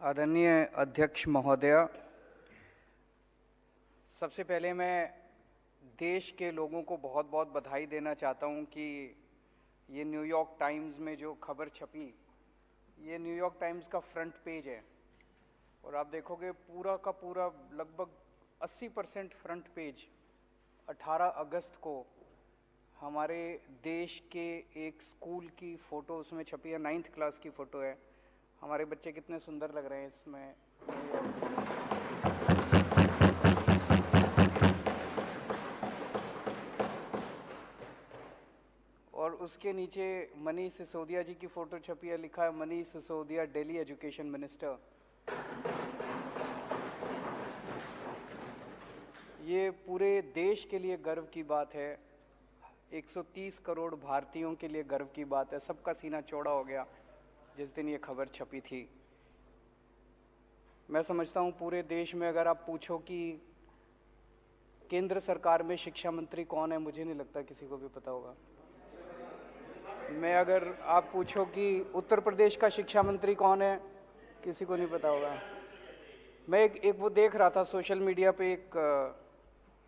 आदरणीय अध्यक्ष महोदय, सबसे पहले मैं देश के लोगों को बहुत बहुत बधाई देना चाहता हूं कि ये न्यूयॉर्क टाइम्स में जो खबर छपी, ये न्यूयॉर्क टाइम्स का फ्रंट पेज है और आप देखोगे पूरा का पूरा लगभग 80% फ्रंट पेज 18 अगस्त को हमारे देश के एक स्कूल की फ़ोटो उसमें छपी है। 9th क्लास की फ़ोटो है। हमारे बच्चे कितने सुंदर लग रहे हैं इसमें। और उसके नीचे मनीष सिसोदिया जी की फ़ोटो छपी है, लिखा है मनीष सिसोदिया दिल्ली एजुकेशन मिनिस्टर। ये पूरे देश के लिए गर्व की बात है, 130 करोड़ भारतीयों के लिए गर्व की बात है। सबका सीना चौड़ा हो गया जिस दिन ये खबर छपी थी। मैं समझता हूँ पूरे देश में अगर आप पूछो कि केंद्र सरकार में शिक्षा मंत्री कौन है, मुझे नहीं लगता किसी को भी पता होगा। मैं अगर आप पूछो कि उत्तर प्रदेश का शिक्षा मंत्री कौन है, किसी को नहीं पता होगा। मैं एक वो देख रहा था सोशल मीडिया पे,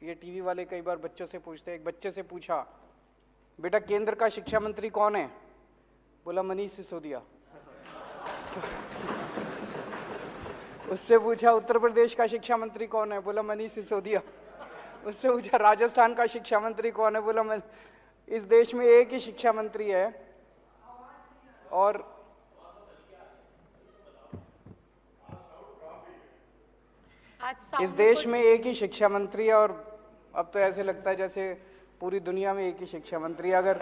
ये टीवी वाले कई बार बच्चों से पूछते हैं। एक बच्चे से पूछा, बेटा केंद्र का शिक्षा मंत्री कौन है? बोला मनीष सिसोदिया। उससे पूछा उत्तर प्रदेश का शिक्षा मंत्री कौन है? बोला मनीष सिसोदिया। उससे पूछा राजस्थान का शिक्षा मंत्री कौन है? बोला इस देश में एक ही शिक्षा मंत्री है और इस देश में एक ही शिक्षा मंत्री है। और अब तो ऐसे लगता है जैसे पूरी दुनिया में एक ही शिक्षा मंत्री है। अगर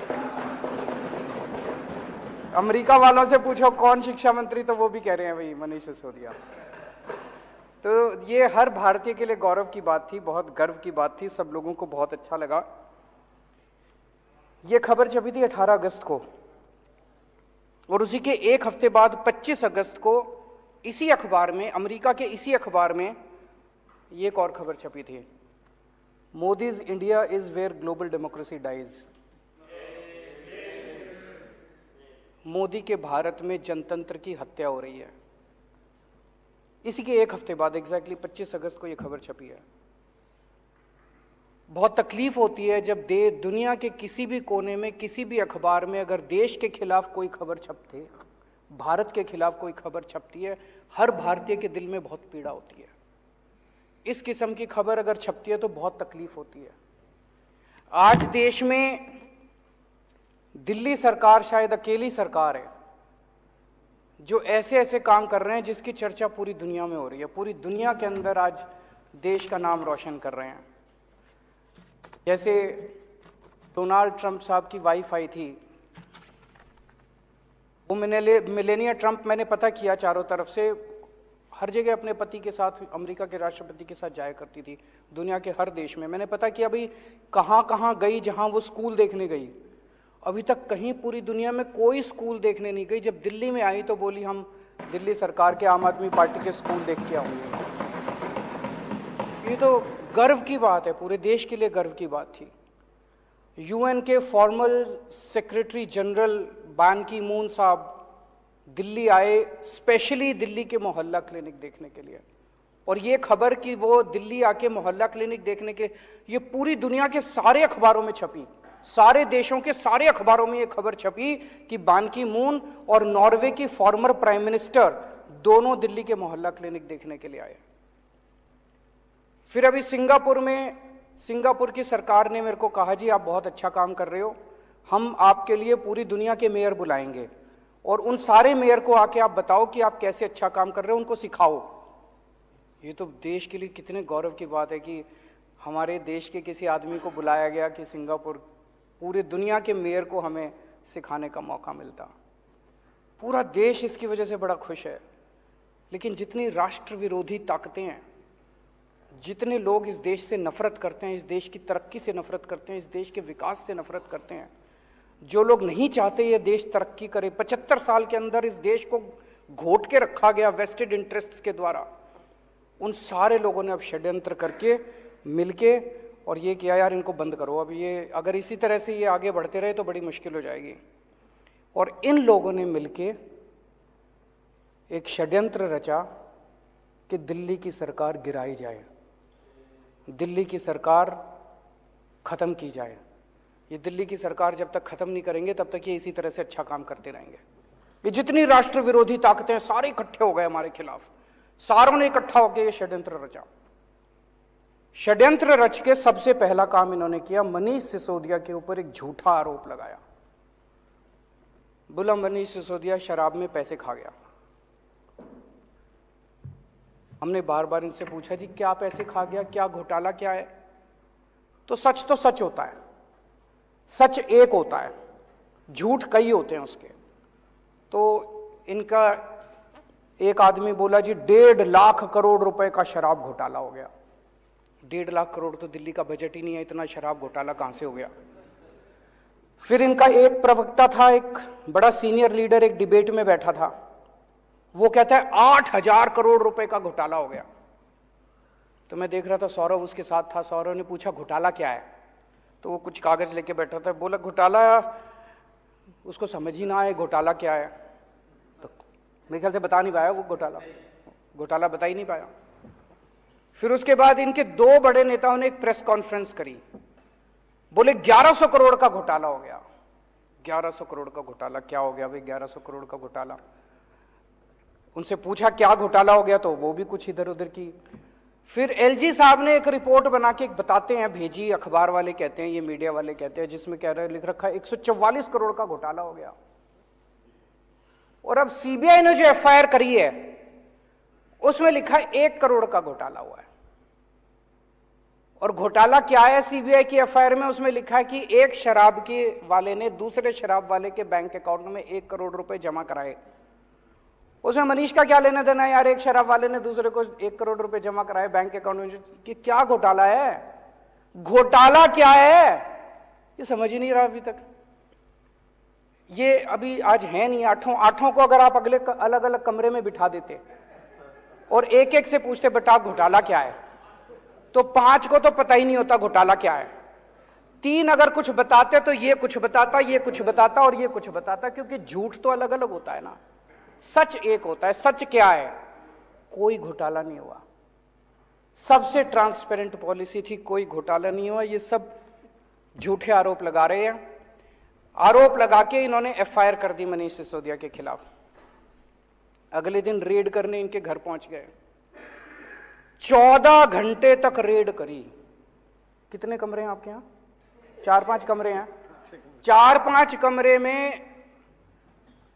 अमेरिका वालों से पूछो कौन शिक्षा मंत्री, तो वो भी कह रहे हैं वही मनीष सिसोदिया। तो ये हर भारतीय के लिए गौरव की बात थी, बहुत गर्व की बात थी, सब लोगों को बहुत अच्छा लगा। ये खबर छपी थी 18 अगस्त को और उसी के एक हफ्ते बाद 25 अगस्त को इसी अखबार में, अमेरिका के इसी अखबार में ये एक और खबर छपी थी, Modi's India is where global democracy dies. Modi के भारत में जनतंत्र की हत्या हो रही है। इसी के एक हफ्ते बाद एग्जैक्टली 25 अगस्त को यह खबर छपी है। बहुत तकलीफ होती है जब दुनिया के किसी भी कोने में, किसी भी अखबार में अगर देश के खिलाफ कोई खबर छपती है, भारत के खिलाफ कोई खबर छपती है, हर भारतीय के दिल में बहुत पीड़ा होती है। इस किस्म की खबर अगर छपती है तो बहुत तकलीफ होती है। आज देश में दिल्ली सरकार शायद अकेली सरकार है जो ऐसे ऐसे काम कर रहे हैं जिसकी चर्चा पूरी दुनिया में हो रही है। पूरी दुनिया के अंदर आज देश का नाम रोशन कर रहे हैं। जैसे डोनाल्ड ट्रंप साहब की वाइफ आई थी, वो मिलेनिया ट्रंप, मैंने पता किया चारों तरफ से, हर जगह अपने पति के साथ, अमेरिका के राष्ट्रपति के साथ जाया करती थी, दुनिया के हर देश में। मैंने पता किया भाई कहाँ कहाँ गई, जहाँ वो स्कूल देखने गई, अभी तक कहीं पूरी दुनिया में कोई स्कूल देखने नहीं गई। जब दिल्ली में आई तो बोली हम दिल्ली सरकार के, आम आदमी पार्टी के स्कूल देख के आऊंगी। ये तो गर्व की बात है, पूरे देश के लिए गर्व की बात थी। यूएन के फॉर्मल सेक्रेटरी जनरल बान की मून साहब दिल्ली आए, स्पेशली दिल्ली के मोहल्ला क्लिनिक देखने के लिए। और ये खबर कि वो दिल्ली आके मोहल्ला क्लिनिक देखने के, ये पूरी दुनिया के सारे अखबारों में छपी, सारे देशों के सारे अखबारों में ये खबर छपी कि बान की मून और नॉर्वे की फॉर्मर प्राइम मिनिस्टर दोनों दिल्ली के मोहल्ला क्लिनिक देखने के लिए आए। फिर अभी सिंगापुर में, सिंगापुर की सरकार ने मेरे को कहा जी आप बहुत अच्छा काम कर रहे हो, हम आपके लिए पूरी दुनिया के मेयर बुलाएंगे और उन सारे मेयर को आके आप बताओ कि आप कैसे अच्छा काम कर रहे हो, उनको सिखाओ। ये तो देश के लिए कितने गौरव की बात है कि हमारे देश के किसी आदमी को बुलाया गया कि सिंगापुर, पूरे दुनिया के मेयर को हमें सिखाने का मौका मिलता। पूरा देश इसकी वजह से बड़ा खुश है। लेकिन जितनी राष्ट्र विरोधी ताकतें हैं, जितने लोग इस देश से नफरत करते हैं, इस देश की तरक्की से नफरत करते हैं, इस देश के विकास से नफरत करते हैं, जो लोग नहीं चाहते ये देश तरक्की करे, 75 साल के अंदर इस देश को घोट के रखा गया वेस्टेड इंटरेस्ट्स के द्वारा, उन सारे लोगों ने अब षड्यंत्र करके मिलके और ये किया यार इनको बंद करो। अब ये अगर इसी तरह से ये आगे बढ़ते रहे तो बड़ी मुश्किल हो जाएगी। और इन लोगों ने मिलके एक षड्यंत्र रचा कि दिल्ली की सरकार गिराई जाए, दिल्ली की सरकार खत्म की जाए। ये दिल्ली की सरकार जब तक खत्म नहीं करेंगे तब तक ये इसी तरह से अच्छा काम करते रहेंगे। ये जितनी राष्ट्र विरोधी ताकतें सारे इकट्ठे हो गए हमारे खिलाफ, सारों ने इकट्ठा होकर ये षड्यंत्र रचा। षड्यंत्र रच के सबसे पहला काम इन्होंने किया, मनीष सिसोदिया के ऊपर एक झूठा आरोप लगाया। बोला मनीष सिसोदिया शराब में पैसे खा गया। हमने बार बार इनसे पूछा जी क्या पैसे खा गया, क्या घोटाला क्या है? तो सच होता है, सच एक होता है, झूठ कई होते हैं उसके। तो इनका एक आदमी बोला जी 1.5 लाख करोड़ रुपए का शराब घोटाला हो गया। 1.5 लाख करोड़ तो दिल्ली का बजट ही नहीं है, इतना शराब घोटाला कहां से हो गया? फिर इनका एक प्रवक्ता था, एक बड़ा सीनियर लीडर, एक डिबेट में बैठा था, वो कहता है 8,000 करोड़ रुपए का घोटाला हो गया। तो मैं देख रहा था, सौरभ उसके साथ था। सौरभ ने पूछा घोटाला क्या है? तो वो कुछ कागज लेके बैठा था, बोला घोटाला, उसको समझ ही ना आए घोटाला क्या है। तो मेरे ख्याल से बता नहीं पाया वो घोटाला बता ही नहीं पाया। फिर उसके बाद इनके 2 बड़े नेताओं ने एक प्रेस कॉन्फ्रेंस करी, बोले 1100 करोड़ का घोटाला हो गया। 1100 करोड़ का घोटाला क्या हो गया भाई? 1100 करोड़ का घोटाला। उनसे पूछा क्या घोटाला हो गया, तो वो भी कुछ इधर उधर की। फिर एलजी साहब ने एक रिपोर्ट बना के बताते हैं, भेजी, अखबार वाले कहते हैं, ये मीडिया वाले कहते हैं, जिसमें कह रहे लिख रखा है 144 करोड़ का घोटाला हो गया। और अब सीबीआई ने जो एफआईआर करी है उसमें लिखा है 1 करोड़ का घोटाला हुआ है। और घोटाला क्या है सीबीआई की एफआईआर में? उसमें लिखा है कि एक शराब के वाले ने दूसरे शराब वाले के बैंक अकाउंट में 1 करोड़ रुपए जमा कराए। उसमें मनीष का क्या लेना देना है यार? एक शराब वाले ने दूसरे को 1 करोड़ रुपए जमा कराए बैंक अकाउंट में, कि क्या घोटाला है? घोटाला क्या है ये समझ ही नहीं रहा अभी तक। ये अभी आज है नहीं, आठों को अगर आप अगले अलग अलग कमरे में बिठा देते और एक एक से पूछते बेटा घोटाला क्या है, तो 5 को तो पता ही नहीं होता घोटाला क्या है। 3 अगर कुछ बताते तो ये कुछ बताता, ये कुछ बताता और ये कुछ बताता, क्योंकि झूठ तो अलग अलग होता है ना, सच एक होता है। सच क्या है? कोई घोटाला नहीं हुआ, सबसे ट्रांसपेरेंट पॉलिसी थी, कोई घोटाला नहीं हुआ। ये सब झूठे आरोप लगा रहे हैं। आरोप लगा के इन्होंने एफआईआर कर दी मनीष सिसोदिया के खिलाफ। अगले दिन रेड करने इनके घर पहुंच गए, 14 घंटे तक रेड करी। कितने कमरे हैं आपके यहां? 4-5 कमरे हैं। 4-5 कमरे में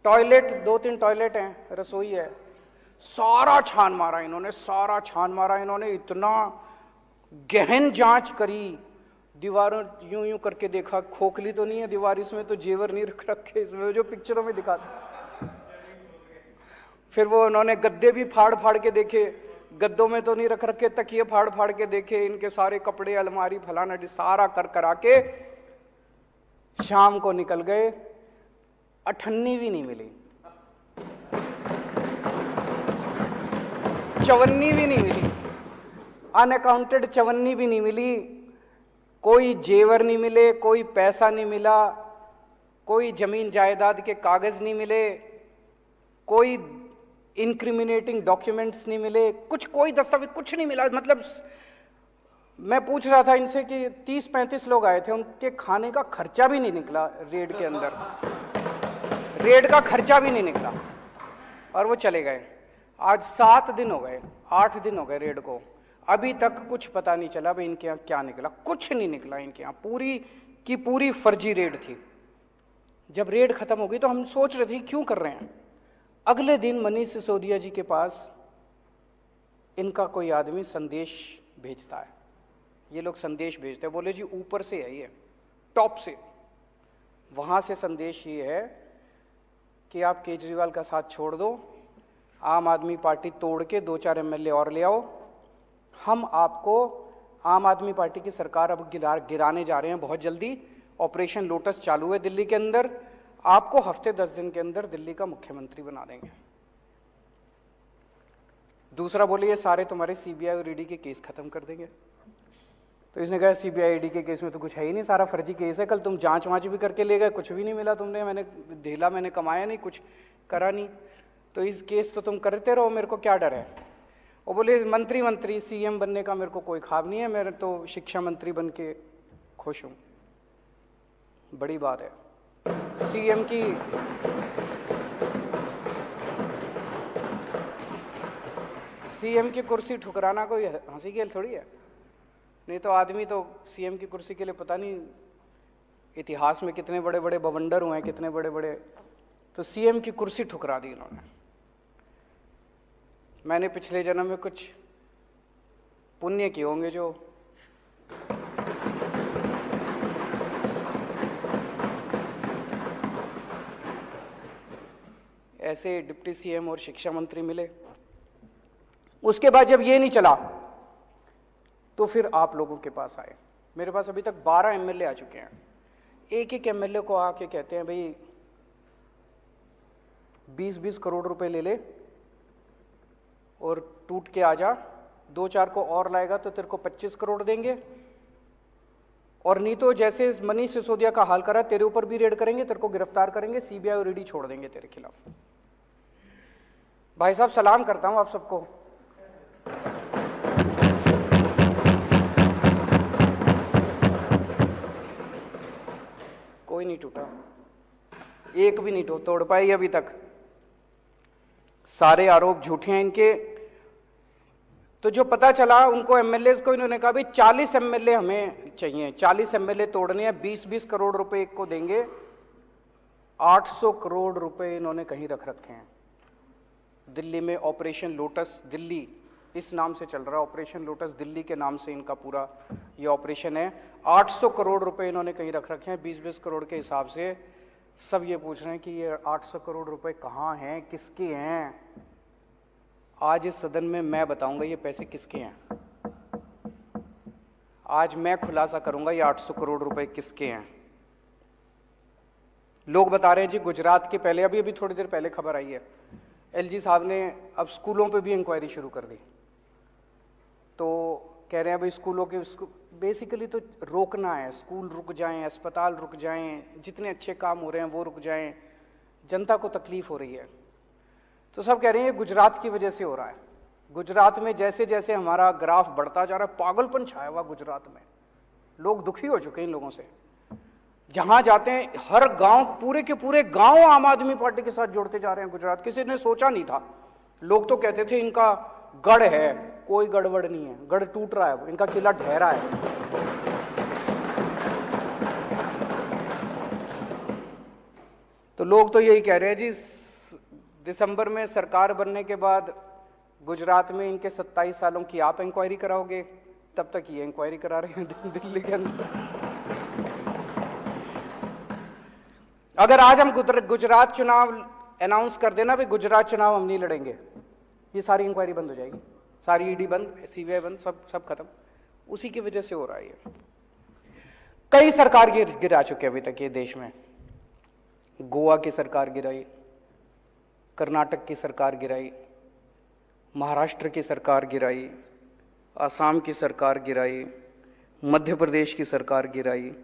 टॉयलेट, 2-3 टॉयलेट हैं, रसोई है। सारा छान मारा इन्होंने, सारा छान मारा इन्होंने, इतना गहन जांच करी। दीवारों यूं यूं करके देखा, खोखली तो नहीं है दीवार, इसमें तो जेवर नहीं रख रखे, इसमें जो पिक्चरों में दिखाते। फिर वो उन्होंने गद्दे भी फाड़ फाड़ के देखे, गद्दों में तो नहीं रख रखे, तकिए फाड़ फाड़ के देखे, इनके सारे कपड़े, अलमारी, फलाना सारा कर करा के शाम को निकल गए। 98 भी नहीं मिली, 54 भी नहीं मिली, अनअकाउंटेड 54 भी नहीं मिली। कोई जेवर नहीं मिले, कोई पैसा नहीं मिला, कोई जमीन जायदाद के कागज नहीं मिले, कोई इंक्रिमिनेटिंग डॉक्यूमेंट्स नहीं मिले, कुछ कोई दस्तावेज कुछ नहीं मिला। मतलब मैं पूछ रहा था इनसे कि 30-35 लोग आए थे, उनके खाने का खर्चा भी नहीं निकला रेड के अंदर, रेड का खर्चा भी नहीं निकला और वो चले गए। आज 7 दिन हो गए, 8 दिन हो गए रेड को, अभी तक कुछ पता नहीं चला भाई इनके यहाँ क्या निकला। कुछ नहीं निकला इनके यहाँ, पूरी की पूरी फर्जी रेड थी। जब रेड खत्म हो गई तो हम सोच रहे थे क्यों कर रहे हैं। अगले दिन मनीष सिसोदिया जी के पास इनका कोई आदमी संदेश भेजता है। ये लोग संदेश भेजते हैं, बोले जी ऊपर से है ये, टॉप से, वहां से संदेश ये है कि आप केजरीवाल का साथ छोड़ दो, आम आदमी पार्टी तोड़ के 2-4 एमएलए और ले आओ, हम आपको आम आदमी पार्टी की सरकार अब गिराने जा रहे हैं बहुत जल्दी। ऑपरेशन लोटस चालू है दिल्ली के अंदर, आपको हफ्ते 10 दिन के अंदर दिल्ली का मुख्यमंत्री बना देंगे। दूसरा बोले ये सारे तुम्हारे सीबीआई और ईडी के केस खत्म कर देंगे। तो इसने कहा सीबीआई ईडी के केस में तो कुछ है ही नहीं, सारा फर्जी केस है, कल तुम जांच वांच भी करके ले गए, कुछ भी नहीं मिला तुमने, मैंने कमाया नहीं, कुछ करा नहीं, तो इस केस तो तुम करते रहो, मेरे को क्या डर है। वो बोले मंत्री सीएम बनने का मेरे को कोई ख्वाब नहीं है, मैं तो शिक्षा मंत्री बन के खुश हूं। बड़ी बात है। सीएम की कुर्सी ठुकराना कोई हंसी खेल थोड़ी है। नहीं तो आदमी तो सीएम की कुर्सी के लिए पता नहीं इतिहास में कितने बड़े बड़े बवंडर हुए हैं, कितने बड़े बड़े, तो सीएम की कुर्सी ठुकरा दी इन्होंने। मैंने पिछले जन्म में कुछ पुण्य किए होंगे जो ऐसे डिप्टी सीएम और शिक्षा मंत्री मिले। उसके बाद जब ये नहीं चला तो फिर आप लोगों के पास आए। मेरे पास अभी तक 12 एमएलए आ चुके हैं। एक एक एमएलए को आके कहते हैं भाई 20-20 करोड़ रुपए ले ले और टूट के आ जा, 2-4 को और लाएगा तो तेरे को 25 करोड़ देंगे, और नहीं तो जैसे मनीष सिसोदिया का हाल करा तेरे ऊपर भी रेड करेंगे, तेरे को गिरफ्तार करेंगे, सीबीआई और ईडी छोड़ देंगे तेरे खिलाफ। भाई साहब सलाम करता हूं आप सबको। कोई नहीं टूटा, एक भी नहीं तोड़ पाई अभी तक। सारे आरोप झूठे हैं इनके। तो जो पता चला उनको एमएलए को, इन्होंने कहा भाई 40 एमएलए हमें चाहिए, 40 एमएलए तोड़ने हैं, 20-20 करोड़ रुपए एक को देंगे। 800 करोड़ रुपए इन्होंने कहीं रख रखे हैं दिल्ली में। ऑपरेशन लोटस दिल्ली इस नाम से चल रहा है, ऑपरेशन लोटस दिल्ली के नाम से इनका पूरा ये ऑपरेशन है। 800 करोड़ रुपए इन्होंने कहीं रख रखे हैं 20-20 करोड़ के हिसाब से। सब ये पूछ रहे हैं कि ये 800 करोड़ रुपए कहाँ हैं, किसके हैं। आज इस सदन में मैं बताऊंगा ये पैसे किसके हैं। आज मैं खुलासा करूंगा ये 800 करोड़ रुपए किसके हैं। लोग बता रहे हैं जी गुजरात के, पहले अभी थोड़ी देर पहले खबर आई है, एलजी साहब ने अब स्कूलों पे भी इंक्वायरी शुरू कर दी। तो कह रहे हैं भाई स्कूलों के बेसिकली तो रोकना है, स्कूल रुक जाएं, अस्पताल रुक जाएं, जितने अच्छे काम हो रहे हैं वो रुक जाएं, जनता को तकलीफ हो रही है। तो सब कह रहे हैं ये गुजरात की वजह से हो रहा है। गुजरात में जैसे जैसे हमारा ग्राफ बढ़ता जा रहा है, पागलपन छाया हुआ गुजरात में। लोग दुखी हो चुके हैं इन लोगों से। जहां जाते हैं हर गांव, पूरे के पूरे गांव आम आदमी पार्टी के साथ जोड़ते जा रहे हैं गुजरात। किसी ने सोचा नहीं था। लोग तो कहते थे इनका गढ़ है, कोई गड़बड़ नहीं है, गढ़ टूट रहा है, इनका किला ढहरा है। तो लोग तो यही कह रहे हैं जी दिसंबर में सरकार बनने के बाद गुजरात में इनके 27 सालों की आप इंक्वायरी कराओगे, तब तक ये इंक्वायरी करा रहे हैं दिल्ली के अंदर। अगर आज हम गुजरात चुनाव अनाउंस कर देना भाई गुजरात चुनाव हम नहीं लड़ेंगे, ये सारी इंक्वायरी बंद हो जाएगी, सारी ईडी बंद, सीबीआई बंद, सब खत्म। उसी की वजह से हो रहा है ये। कई सरकार गिरा चुके अभी तक ये देश में। गोवा की सरकार गिराई, कर्नाटक की सरकार गिराई, महाराष्ट्र की सरकार गिराई, असम की सरकार गिराई, मध्य प्रदेश की सरकार गिराई,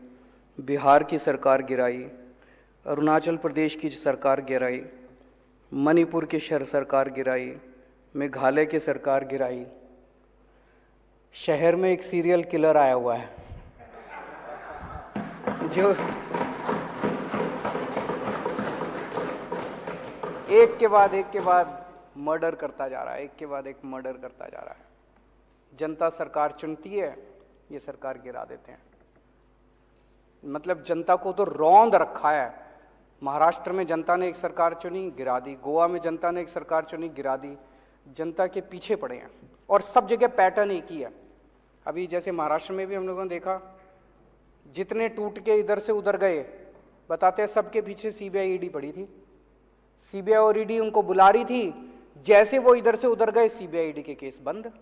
बिहार की सरकार गिराई, अरुणाचल प्रदेश की सरकार गिराई, मणिपुर की सरकार गिराई, मेघालय की सरकार गिराई। शहर में एक सीरियल किलर आया हुआ है जो एक के बाद मर्डर करता जा रहा है, एक के बाद एक मर्डर करता जा रहा है। जनता सरकार चुनती है, ये सरकार गिरा देते हैं। मतलब जनता को तो रौंद रखा है। महाराष्ट्र में जनता ने एक सरकार चुनी, गिरा दी। गोवा में जनता ने एक सरकार चुनी, गिरा दी। जनता के पीछे पड़े हैं और सब जगह पैटर्न एक ही है। अभी जैसे महाराष्ट्र में भी हम लोगों ने देखा, जितने टूट के इधर से उधर गए, बताते हैं सबके पीछे सीबीआई ईडी पड़ी थी। सीबीआई और ईडी उनको बुला रही थी, जैसे वो इधर से उधर गए सीबीआई ईडी के केस बंद।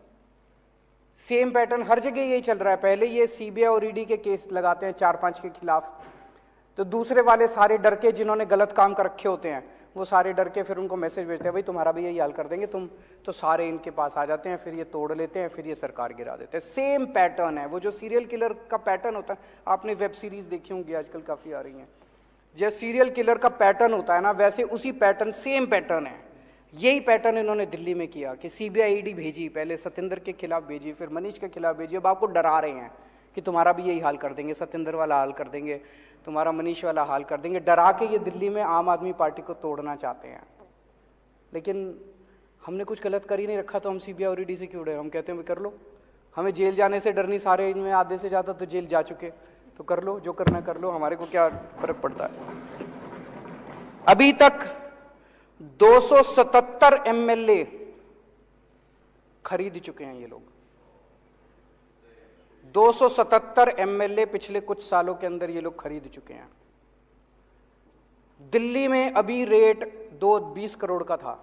सेम पैटर्न हर जगह यही चल रहा है। पहले ये सीबीआई और ईडी के केस लगाते हैं 4-5 के खिलाफ, तो दूसरे वाले सारे डर के, जिन्होंने गलत काम कर रखे होते हैं, वो सारे डर के फिर उनको मैसेज भेजते हैं भाई तुम्हारा भी यही हाल कर देंगे तुम, तो सारे इनके पास आ जाते हैं, फिर ये तोड़ लेते हैं, फिर ये सरकार गिरा देते हैं। सेम पैटर्न है। वो जो सीरियल किलर का पैटर्न होता है, आपने वेब सीरीज देखी होंगी आजकल काफी आ रही हैं, जैसे सीरियल किलर का पैटर्न होता है ना, वैसे उसी पैटर्न, सेम पैटर्न है। यही पैटर्न इन्होंने दिल्ली में किया कि सीबीआई ईडी भेजी, पहले सत्येंद्र के खिलाफ भेजी, फिर मनीष के खिलाफ भेजी। अब आपको डरा रहे हैं कि तुम्हारा भी यही हाल कर देंगे, सत्येंद्र वाला हाल कर देंगे, तुम्हारा मनीष वाला हाल कर देंगे। डरा के ये दिल्ली में आम आदमी पार्टी को तोड़ना चाहते हैं। लेकिन हमने कुछ गलत कर ही नहीं रखा, तो हम सीबीआई और ईडी से क्यों डरे? हम कहते हैं कर लो, हमें जेल जाने से डर नहीं, सारे इनमें आधे से ज़्यादा तो जेल जा चुके, तो कर लो, जो करना कर लो, हमारे को क्या फर्क पड़ता है। अभी तक 277 एमएलए खरीद चुके हैं ये लोग। 277 एमएलए पिछले कुछ सालों के अंदर ये लोग खरीद चुके हैं। दिल्ली में अभी रेट 20 करोड़ का था,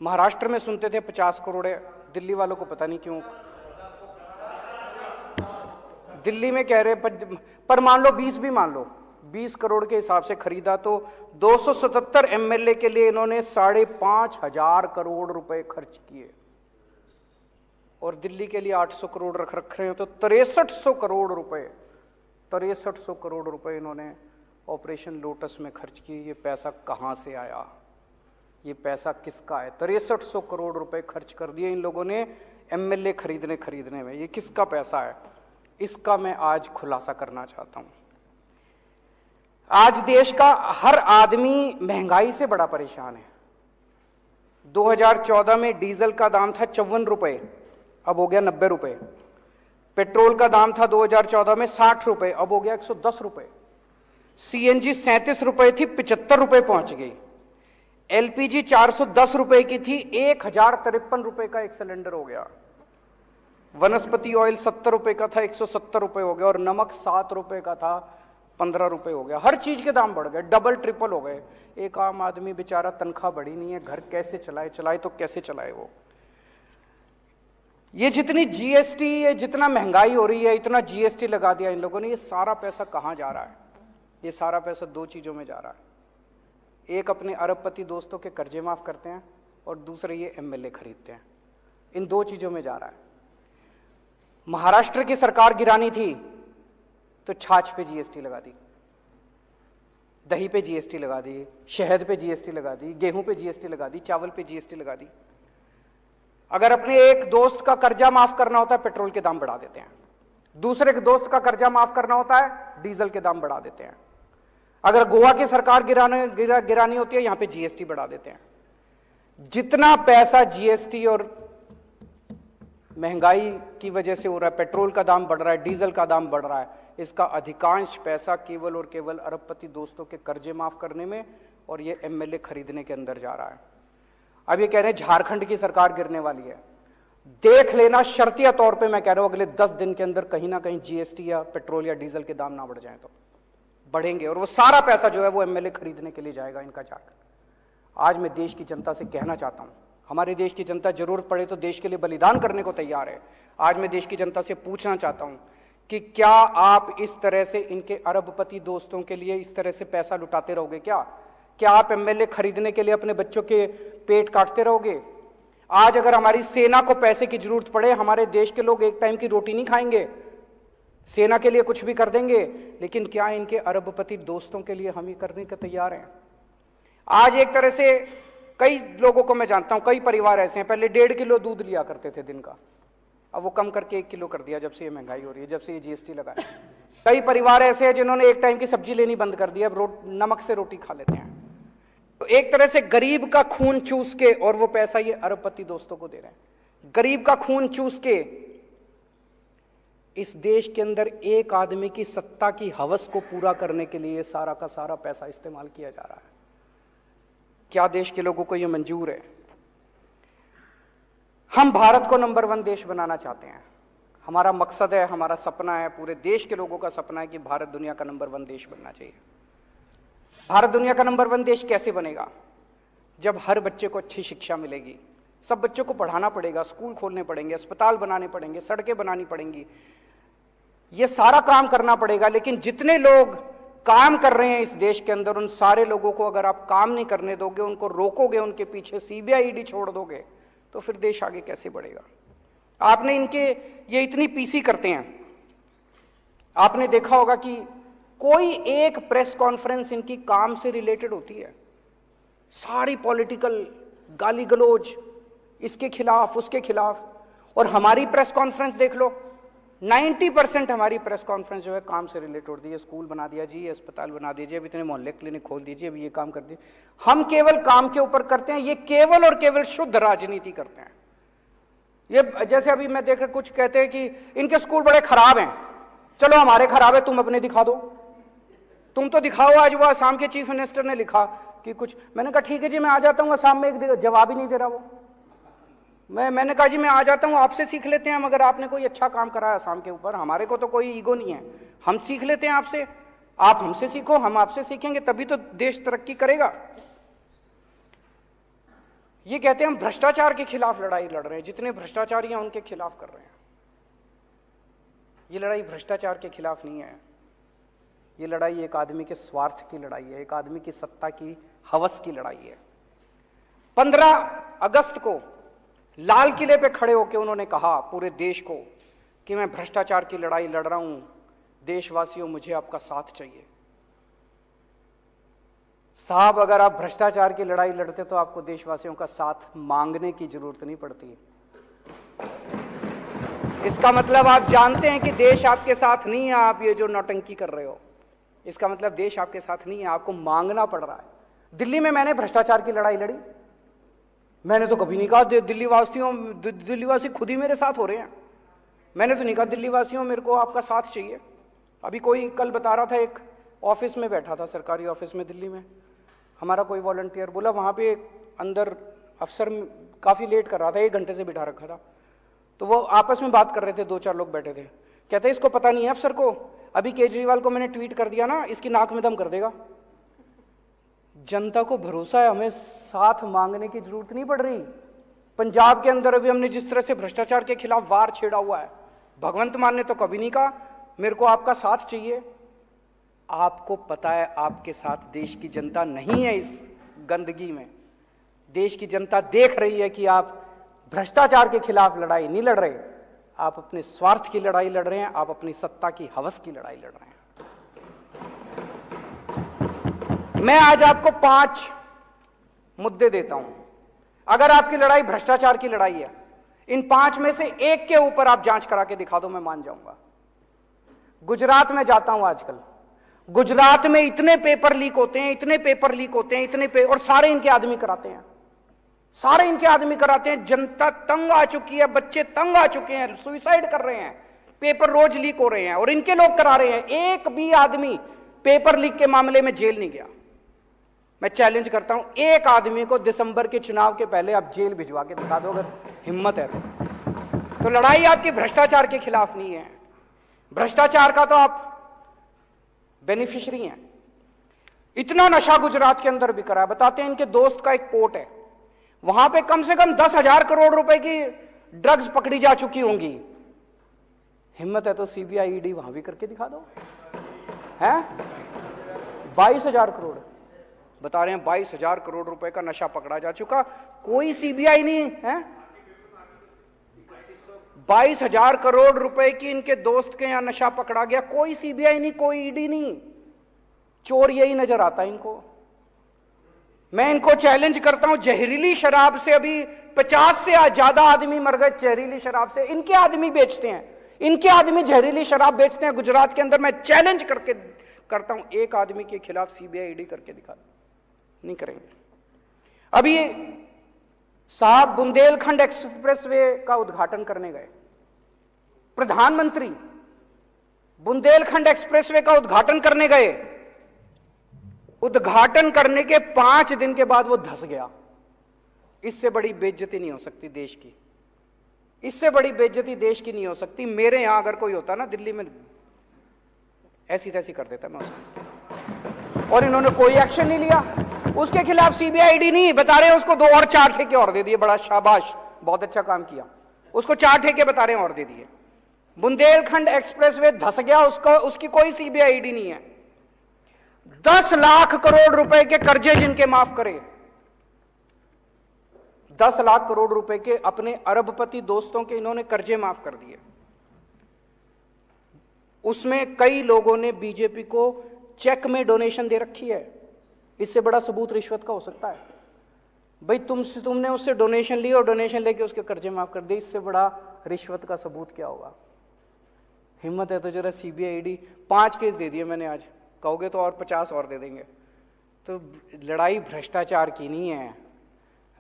महाराष्ट्र में सुनते थे 50 करोड़ है, दिल्ली वालों को पता नहीं क्यों दिल्ली में कह रहे, पर मान लो 20 भी मान लो, 20 करोड़ के हिसाब से खरीदा तो 277 एमएलए के लिए इन्होंने 5,500 करोड़ रुपए खर्च किए, और दिल्ली के लिए 800 करोड़ रख रहे हैं, तो 6300 करोड़ रुपए 6300 करोड़ रुपए इन्होंने ऑपरेशन लोटस में खर्च किए। ये पैसा कहां से आया? ये पैसा किसका है? 6300 करोड़ रुपए खर्च कर दिए इन लोगों ने एमएलए खरीदने में। ये किसका पैसा है? इसका मैं आज खुलासा करना चाहता हूं। आज देश का हर आदमी महंगाई से बड़ा परेशान है। 2014 में डीजल का दाम था 54 रुपए, अब हो गया 90 रुपए। पेट्रोल का दाम था 2014 में 60 रुपए, अब हो गया 110 रुपए। सीएनजी 37 रुपए थी, 75 रुपए पहुंच गई। एलपीजी 410 रुपए की थी, 1053 रुपए का एक सिलेंडर हो गया। वनस्पति ऑयल 70 रुपए का था, 170 रुपए हो गया। और नमक 7 रुपए का था, 15 रुपए हो गया। हर चीज के दाम बढ़ गए, डबल ट्रिपल हो गए। एक आम आदमी बेचारा, तनख्वाह बढ़ी नहीं है, घर कैसे चलाए तो कैसे चलाए वो? ये जितनी जीएसटी, ये जितना महंगाई हो रही है, इतना जीएसटी लगा दिया इन लोगों ने। ये सारा पैसा कहां जा रहा है? ये सारा पैसा दो चीजों में जा रहा है। एक, अपने अरबपति दोस्तों के कर्जे माफ करते हैं, और दूसरे ये एमएलए खरीदते हैं। इन दो चीजों में जा रहा है। महाराष्ट्र की सरकार गिरानी थी तो छाछ पे जीएसटी लगा दी, दही पे जीएसटी लगा दी, शहद पे जीएसटी लगा दी, गेहूं पे जीएसटी लगा दी, चावल पे जीएसटी लगा दी। अगर अपने एक दोस्त का कर्जा माफ करना होता है, पेट्रोल के दाम बढ़ा देते हैं। दूसरे के दोस्त का कर्जा माफ करना होता है, डीजल के दाम बढ़ा देते हैं। अगर गोवा की सरकार गिरानी होती है, यहां पे जीएसटी बढ़ा देते हैं। जितना पैसा जीएसटी और महंगाई की वजह से हो रहा है, पेट्रोल का दाम बढ़ रहा है, डीजल का दाम बढ़ रहा है, इसका अधिकांश पैसा केवल और केवल अरबपति दोस्तों के कर्जे माफ करने में और ये एमएलए खरीदने के अंदर जा रहा है। अब ये कह रहे हैं झारखंड की सरकार गिरने वाली है। देख लेना, शर्तिया तौर पे मैं कह रहा हूं, अगले 10 दिन के अंदर कहीं ना कहीं जीएसटी या पेट्रोल या डीजल के दाम ना बढ़ जाए तो बढ़ेंगे, और वो सारा पैसा जो है वो एमएलए खरीदने के लिए जाएगा इनका झारखंड। आज मैं देश की जनता से कहना चाहता हूं, हमारे देश की जनता जरूरत पड़े तो देश के लिए बलिदान करने को तैयार है। आज मैं देश की जनता से पूछना चाहता हूं कि क्या आप इस तरह से इनके अरबपति दोस्तों के लिए इस तरह से पैसा लुटाते रहोगे? क्या आप एमएलए खरीदने के लिए अपने बच्चों के पेट काटते रहोगे? आज अगर हमारी सेना को पैसे की जरूरत पड़े, हमारे देश के लोग एक टाइम की रोटी नहीं खाएंगे, सेना के लिए कुछ भी कर देंगे, लेकिन क्या इनके अरबपति दोस्तों के लिए हम ये करने के तैयार हैं? आज एक तरह से कई लोगों को मैं जानता हूं, कई परिवार ऐसे हैं, पहले 1.5 किलो दूध लिया करते थे दिन का, अब वो कम करके 1 किलो कर दिया जब से ये महंगाई हो रही है, जब से ये जीएसटी लगा है। कई परिवार ऐसे हैं जिन्होंने एक टाइम की सब्जी लेनी बंद कर दी, अब नमक से रोटी खा लेते हैं। तो एक तरह से गरीब का खून चूस के, और वो पैसा ये अरबपति दोस्तों को दे रहे हैं। गरीब का खून चूस के इस देश के अंदर एक आदमी की सत्ता की हवस को पूरा करने के लिए सारा का सारा पैसा इस्तेमाल किया जा रहा है। क्या देश के लोगों को यह मंजूर है? हम भारत को नंबर 1 देश बनाना चाहते हैं। हमारा मकसद है, हमारा सपना है, पूरे देश के लोगों का सपना है कि भारत दुनिया का नंबर 1 देश बनना चाहिए। भारत दुनिया का नंबर 1 देश कैसे बनेगा? जब हर बच्चे को अच्छी शिक्षा मिलेगी। सब बच्चों को पढ़ाना पड़ेगा, स्कूल खोलने पड़ेंगे, अस्पताल बनाने पड़ेंगे, सड़कें बनानी पड़ेंगी, ये सारा काम करना पड़ेगा। लेकिन जितने लोग काम कर रहे हैं इस देश के अंदर, उन सारे लोगों को अगर आप काम नहीं करने दोगे, उनको रोकोगे, उनके पीछे सीबीआई ईडी छोड़ दोगे, तो फिर देश आगे कैसे बढ़ेगा? आपने इनके ये इतनी पीसी करते हैं, आपने देखा होगा कि कोई एक प्रेस कॉन्फ्रेंस इनकी काम से रिलेटेड होती है। सारी पॉलिटिकल गाली गलौज, इसके खिलाफ उसके खिलाफ। और हमारी प्रेस कॉन्फ्रेंस देख लो, 90% हमारी प्रेस कॉन्फ्रेंस जो है काम से रिलेटेड होती है। स्कूल बना दिया जी, अस्पताल बना दीजिए, अब इतने मोहल्ले क्लिनिक खोल दीजिए, अब ये काम कर दीजिए। हम केवल काम के ऊपर करते हैं, ये केवल और केवल शुद्ध राजनीति करते हैं। ये जैसे अभी मैं देख रहा, कुछ कहते हैं कि इनके स्कूल बड़े खराब हैं, चलो हमारे खराब है, तुम अपने दिखा दो, तुम तो दिखाओ। आज वो असम के चीफ मिनिस्टर ने लिखा कि कुछ, मैंने कहा ठीक है जी मैं आ जाता हूं, असम में एक जवाब ही नहीं दे रहा वो। मैंने कहा जी मैं आ जाता हूं, आपसे सीख लेते हैं, मगर आपने कोई अच्छा काम करा है असम के ऊपर, हमारे को तो कोई ईगो नहीं है, हम सीख लेते हैं आपसे, आप हमसे सीखो, हम आपसे सीखेंगे, तभी तो देश तरक्की करेगा। ये कहते हैं हम भ्रष्टाचार के खिलाफ लड़ाई लड़ रहे हैं, जितने भ्रष्टाचारी हैं उनके खिलाफ कर रहे हैं। ये लड़ाई भ्रष्टाचार के खिलाफ नहीं है, ये लड़ाई एक आदमी के स्वार्थ की लड़ाई है, एक आदमी की सत्ता की हवस की लड़ाई है। 15 अगस्त को लाल किले पे खड़े होकर उन्होंने कहा पूरे देश को कि मैं भ्रष्टाचार की लड़ाई लड़ रहा हूं, देशवासियों मुझे आपका साथ चाहिए। साहब अगर आप भ्रष्टाचार की लड़ाई लड़ते तो आपको देशवासियों का साथ मांगने की जरूरत नहीं पड़ती। इसका मतलब आप जानते हैं कि देश आपके साथ नहीं है, आप ये जो नौटंकी कर रहे हो, इसका मतलब देश आपके साथ नहीं है, आपको मांगना पड़ रहा है। दिल्ली में मैंने भ्रष्टाचार की लड़ाई लड़ी, मैंने तो कभी नहीं कहा दिल्लीवासी खुद ही मेरे साथ हो रहे हैं, मैंने तो नहीं कहा दिल्ली वासियों मेरे को आपका साथ चाहिए। अभी कोई कल बता रहा था, एक ऑफिस में बैठा था, सरकारी ऑफिस में दिल्ली में, हमारा कोई वॉलंटियर बोला वहां पे अंदर अफसर काफी लेट कर रहा था, 1 घंटे से बिठा रखा था, तो वो आपस में बात कर रहे थे, 2-4 लोग बैठे थे, कहते इसको पता नहीं है अफसर को, अभी केजरीवाल को मैंने ट्वीट कर दिया ना, इसकी नाक में दम कर देगा। जनता को भरोसा है, हमें साथ मांगने की जरूरत नहीं पड़ रही। पंजाब के अंदर अभी हमने जिस तरह से भ्रष्टाचार के खिलाफ वार छेड़ा हुआ है, भगवंत मान ने तो कभी नहीं कहा मेरे को आपका साथ चाहिए। आपको पता है आपके साथ देश की जनता नहीं है। इस गंदगी में देश की जनता देख रही है कि आप भ्रष्टाचार के खिलाफ लड़ाई नहीं लड़ रहे, आप अपने स्वार्थ की लड़ाई लड़ रहे हैं, आप अपनी सत्ता की हवस की लड़ाई लड़ रहे हैं। मैं आज आपको 5 मुद्दे देता हूं। अगर आपकी लड़ाई भ्रष्टाचार की लड़ाई है, इन 5 में से एक के ऊपर आप जांच करा के दिखा दो, मैं मान जाऊंगा। गुजरात में जाता हूं आजकल, गुजरात में इतने पेपर लीक होते हैं, इतने पेपर लीक होते हैं, और सारे इनके आदमी कराते हैं, सारे इनके आदमी कराते हैं। जनता तंग आ चुकी है, बच्चे तंग आ चुके हैं, सुसाइड कर रहे हैं, पेपर रोज लीक हो रहे हैं और इनके लोग करा रहे हैं। एक भी आदमी पेपर लीक के मामले में जेल नहीं गया। मैं चैलेंज करता हूं, एक आदमी को दिसंबर के चुनाव के पहले आप जेल भिजवा के दिखा दो, अगर हिम्मत है तो लड़ाई आपकी भ्रष्टाचार के खिलाफ नहीं है, भ्रष्टाचार का तो आप बेनिफिशियरी हैं। इतना नशा गुजरात के अंदर बिक रहा है। बताते हैं, इनके दोस्त का एक पोर्ट है, वहां पे कम से कम 10,000 करोड़ रुपए की ड्रग्स पकड़ी जा चुकी होंगी। हिम्मत है तो सीबीआई ईडी वहां भी करके दिखा दो। है 22,000 करोड़ बता रहे हैं, 22,000 करोड़ रुपए का नशा पकड़ा जा चुका, कोई सीबीआई नहीं है। 22,000 करोड़ रुपए की इनके दोस्त के यहां नशा पकड़ा गया, कोई सीबीआई नहीं, कोई ईडी नहीं। चोर यही नजर आता है इनको। मैं इनको चैलेंज करता हूं, जहरीली शराब से अभी 50 से ज्यादा आदमी मर गए जहरीली शराब से। इनके आदमी बेचते हैं, इनके आदमी जहरीली शराब बेचते हैं गुजरात के अंदर। मैं चैलेंज करके करता हूं, एक आदमी के खिलाफ सीबीआई ईडी करके दिखा दो, नहीं करेंगे। अभी साहब बुंदेलखंड एक्सप्रेसवे का उद्घाटन करने गए, प्रधानमंत्री बुंदेलखंड एक्सप्रेसवे का उद्घाटन करने गए, उद्घाटन करने के 5 दिन के बाद वो धंस गया। इससे बड़ी बेइज्जती नहीं हो सकती देश की, इससे बड़ी बेइज्जती देश की नहीं हो सकती। मेरे यहां अगर कोई होता ना दिल्ली में, ऐसी तैसी कर देता मैं उसको, और इन्होंने कोई एक्शन नहीं लिया। उसके खिलाफ सीबीआई ईडी नहीं, बता रहे हैं उसको 2 और 4 ठेके और दे दिए, बड़ा शाबाश, बहुत अच्छा काम किया। उसको 4 ठेके बता रहे हैं और दे दिए। बुंदेलखंड एक्सप्रेसवे धंस गया, उसकी कोई सीबीआई ईडी नहीं है। 10 लाख करोड़ रुपए के कर्जे जिनके माफ करे, 10 लाख करोड़ रुपए के अपने अरबपति दोस्तों के इन्होंने कर्जे माफ कर दिए। उसमें कई लोगों ने बीजेपी को चेक में डोनेशन दे रखी है। इससे बड़ा सबूत रिश्वत का हो सकता है? भाई तुमने उससे डोनेशन ली और डोनेशन लेके उसके कर्जे माफ कर दिए, इससे बड़ा रिश्वत का सबूत क्या होगा? हिम्मत है तो जरा सीबीआई ईडी, 5 केस दे दिए मैंने आज, कहोगे तो और 50 और दे देंगे। तो लड़ाई भ्रष्टाचार की नहीं है,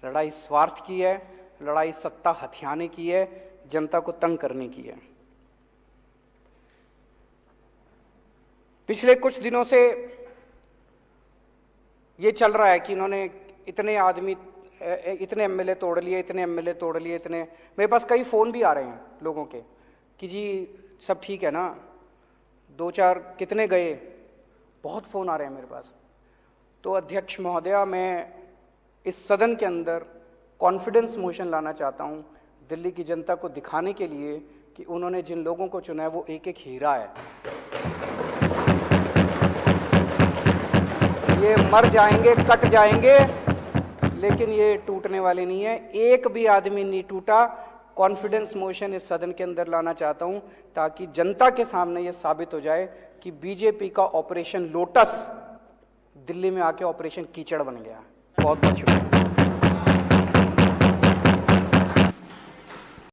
लड़ाई स्वार्थ की है, लड़ाई सत्ता हथियाने की है, जनता को तंग करने की है। पिछले कुछ दिनों से ये चल रहा है कि इन्होंने इतने आदमी, इतने एमएलए तोड़ लिए, इतने एमएलए तोड़ लिए, इतने, मेरे पास कई फोन भी आ रहे हैं लोगों के कि जी सब ठीक है ना, 2-4 कितने गए, बहुत फोन आ रहे हैं मेरे पास। तो अध्यक्ष महोदया, मैं इस सदन के अंदर कॉन्फिडेंस मोशन लाना चाहता हूं, दिल्ली की जनता को दिखाने के लिए कि उन्होंने जिन लोगों को चुना है वो एक एक हीरा है। ये मर जाएंगे, कट जाएंगे, लेकिन ये टूटने वाले नहीं है, एक भी आदमी नहीं टूटा। कॉन्फिडेंस मोशन इस सदन के अंदर लाना चाहता हूं ताकि जनता के सामने ये साबित हो जाए कि बीजेपी का ऑपरेशन लोटस दिल्ली में आके ऑपरेशन कीचड़ बन गया। बहुत बहुत शुक्रिया।